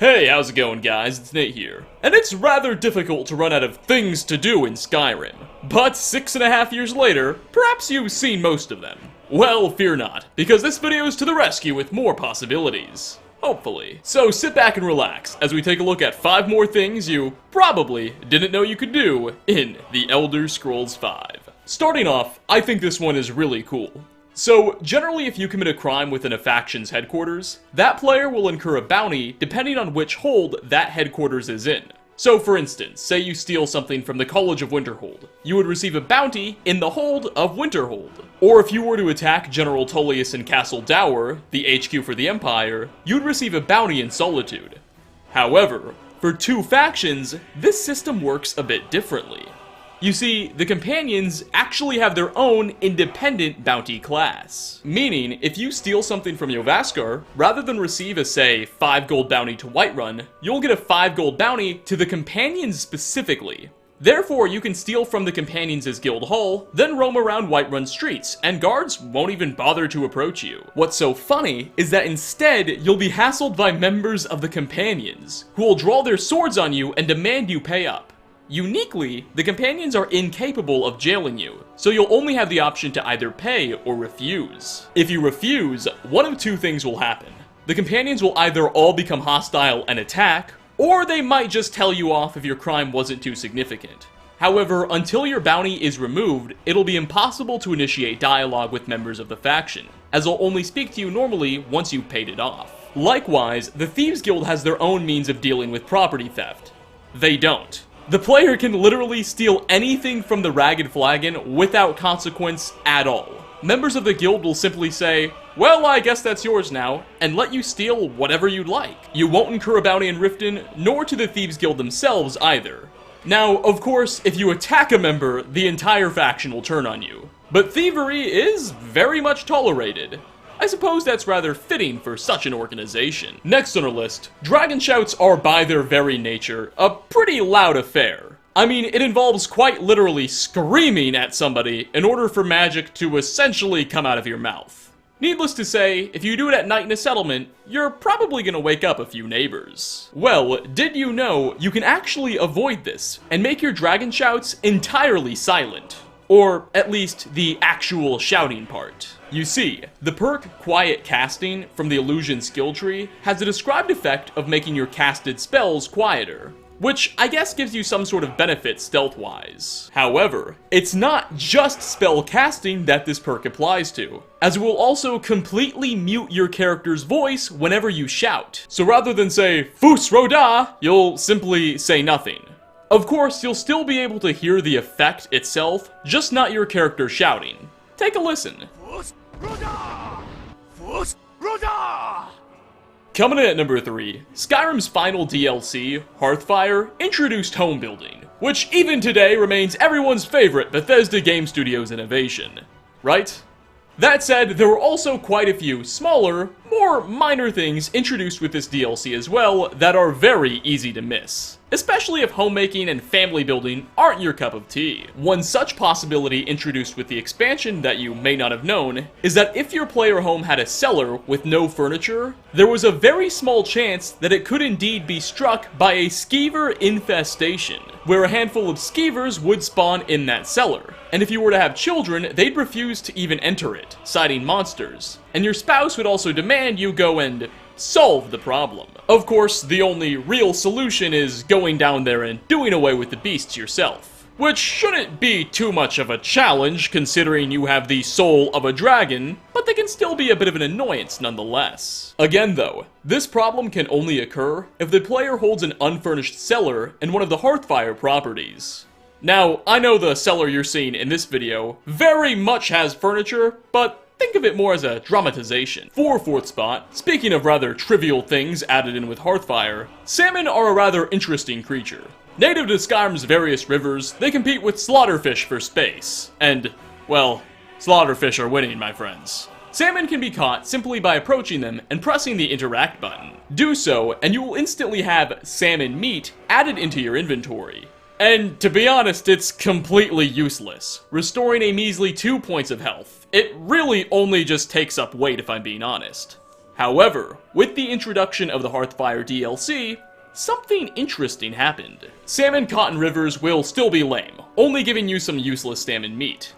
Hey, how's it going, guys? It's Nate here. And it's rather difficult to run out of things to do in Skyrim. But 6.5 years later, perhaps you've seen most of them. Well, fear not, because this video is to the rescue with more possibilities. Hopefully. So sit back and relax as we take a look at 5 more things you probably didn't know you could do in The Elder Scrolls V. Starting off, I think this one is really cool. So, generally if you commit a crime within a faction's headquarters, that player will incur a bounty depending on which hold that headquarters is in. So for instance, say you steal something from the College of Winterhold, you would receive a bounty in the hold of Winterhold. Or if you were to attack General Tullius in Castle Dower, the HQ for the Empire, you'd receive a bounty in Solitude. However, for 2 factions, this system works a bit differently. You see, the companions actually have their own independent bounty class. Meaning, if you steal something from Yovaskar, rather than receive a, say, 5 gold bounty to Whiterun, you'll get a 5 gold bounty to the companions specifically. Therefore, you can steal from the companions' guild hall, then roam around Whiterun streets, and guards won't even bother to approach you. What's so funny is that instead, you'll be hassled by members of the companions, who will draw their swords on you and demand you pay up. Uniquely, the companions are incapable of jailing you, so you'll only have the option to either pay or refuse. If you refuse, one of 2 things will happen. The companions will either all become hostile and attack, or they might just tell you off if your crime wasn't too significant. However, until your bounty is removed, it'll be impossible to initiate dialogue with members of the faction, as they'll only speak to you normally once you've paid it off. Likewise, the Thieves Guild has their own means of dealing with property theft. They don't. The player can literally steal anything from the Ragged Flagon without consequence at all. Members of the guild will simply say, well, I guess that's yours now, and let you steal whatever you'd like. You won't incur a bounty in Riften, nor to the Thieves Guild themselves either. Now, of course, if you attack a member, the entire faction will turn on you. But thievery is very much tolerated. I suppose that's rather fitting for such an organization. Next on our list, dragon shouts are by their very nature a pretty loud affair. I mean, it involves quite literally screaming at somebody in order for magic to essentially come out of your mouth. Needless to say, if you do it at night in a settlement, you're probably gonna wake up a few neighbors. Well, did you know you can actually avoid this and make your dragon shouts entirely silent? Or at least the actual shouting part. You see, the perk Quiet Casting from the Illusion skill tree has a described effect of making your casted spells quieter, which I guess gives you some sort of benefit stealth-wise. However, it's not just spell casting that this perk applies to, as it will also completely mute your character's voice whenever you shout. So rather than say, Fus Roda, you'll simply say nothing. Of course, you'll still be able to hear the effect itself, just not your character shouting. Take a listen. Coming in at number 3, Skyrim's final DLC, Hearthfire, introduced home building, which even today remains everyone's favorite Bethesda Game Studios innovation. Right? That said, there were also quite a few smaller, more minor things introduced with this DLC as well that are very easy to miss. Especially if homemaking and family building aren't your cup of tea. One such possibility introduced with the expansion that you may not have known is that if your player home had a cellar with no furniture, there was a very small chance that it could indeed be struck by a skeever infestation, where a handful of skeevers would spawn in that cellar. And if you were to have children, they'd refuse to even enter it, citing monsters. And your spouse would also demand you go and solve the problem. Of course, the only real solution is going down there and doing away with the beasts yourself. Which shouldn't be too much of a challenge considering you have the soul of a dragon, but they can still be a bit of an annoyance nonetheless. Again though, this problem can only occur if the player holds an unfurnished cellar in one of the Hearthfire properties. Now, I know the cellar you're seeing in this video very much has furniture, but think of it more as a dramatization. For 4th spot, speaking of rather trivial things added in with Hearthfire, salmon are a rather interesting creature. Native to Skyrim's various rivers, they compete with slaughterfish for space. And, well, slaughterfish are winning, my friends. Salmon can be caught simply by approaching them and pressing the interact button. Do so, and you will instantly have salmon meat added into your inventory. And to be honest, it's completely useless, restoring a measly 2 points of health. It really only just takes up weight if I'm being honest. However, with the introduction of the Hearthfire DLC, something interesting happened. Salmon caught in rivers will still be lame, only giving you some useless salmon meat.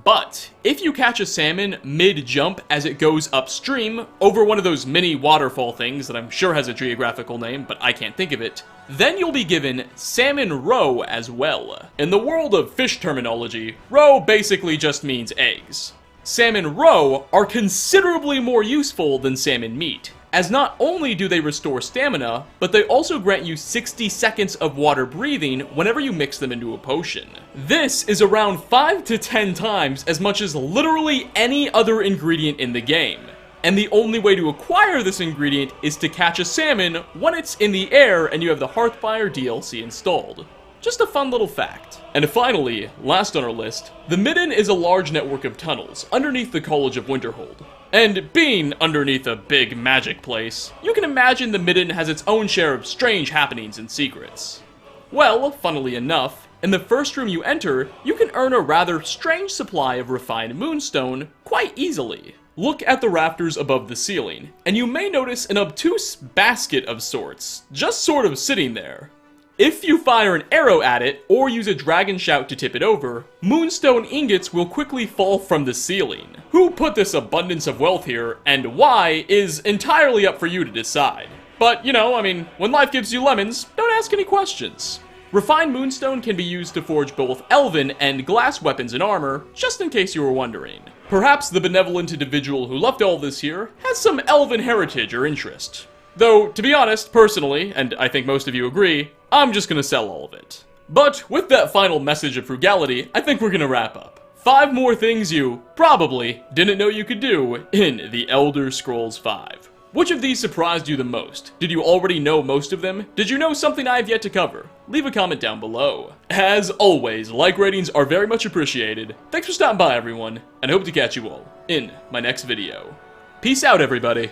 But if you catch a salmon mid-jump as it goes upstream over one of those mini waterfall things that I'm sure has a geographical name, but I can't think of it, then you'll be given salmon roe as well. In the world of fish terminology, roe basically just means eggs. Salmon roe are considerably more useful than salmon meat, as not only do they restore stamina, but they also grant you 60 seconds of water breathing whenever you mix them into a potion. This is around 5 to 10 times as much as literally any other ingredient in the game. And the only way to acquire this ingredient is to catch a salmon when it's in the air and you have the Hearthfire DLC installed. Just a fun little fact. And finally, last on our list, the Midden is a large network of tunnels underneath the College of Winterhold. And being underneath a big magic place, you can imagine the Midden has its own share of strange happenings and secrets. Well, funnily enough, in the first room you enter, you can earn a rather strange supply of refined moonstone quite easily. Look at the rafters above the ceiling, and you may notice an obtuse basket of sorts, just sort of sitting there. If you fire an arrow at it, or use a dragon shout to tip it over, moonstone ingots will quickly fall from the ceiling. Who put this abundance of wealth here, and why, is entirely up for you to decide. But, you know, I mean, when life gives you lemons, don't ask any questions. Refined moonstone can be used to forge both elven and glass weapons and armor, just in case you were wondering. Perhaps the benevolent individual who left all this here has some elven heritage or interest. Though, to be honest, personally, and I think most of you agree, I'm just gonna sell all of it. But with that final message of frugality, I think we're gonna wrap up. 5 more things you probably didn't know you could do in The Elder Scrolls V. Which of these surprised you the most? Did you already know most of them? Did you know something I have yet to cover? Leave a comment down below. As always, like ratings are very much appreciated. Thanks for stopping by, everyone, and I hope to catch you all in my next video. Peace out, everybody.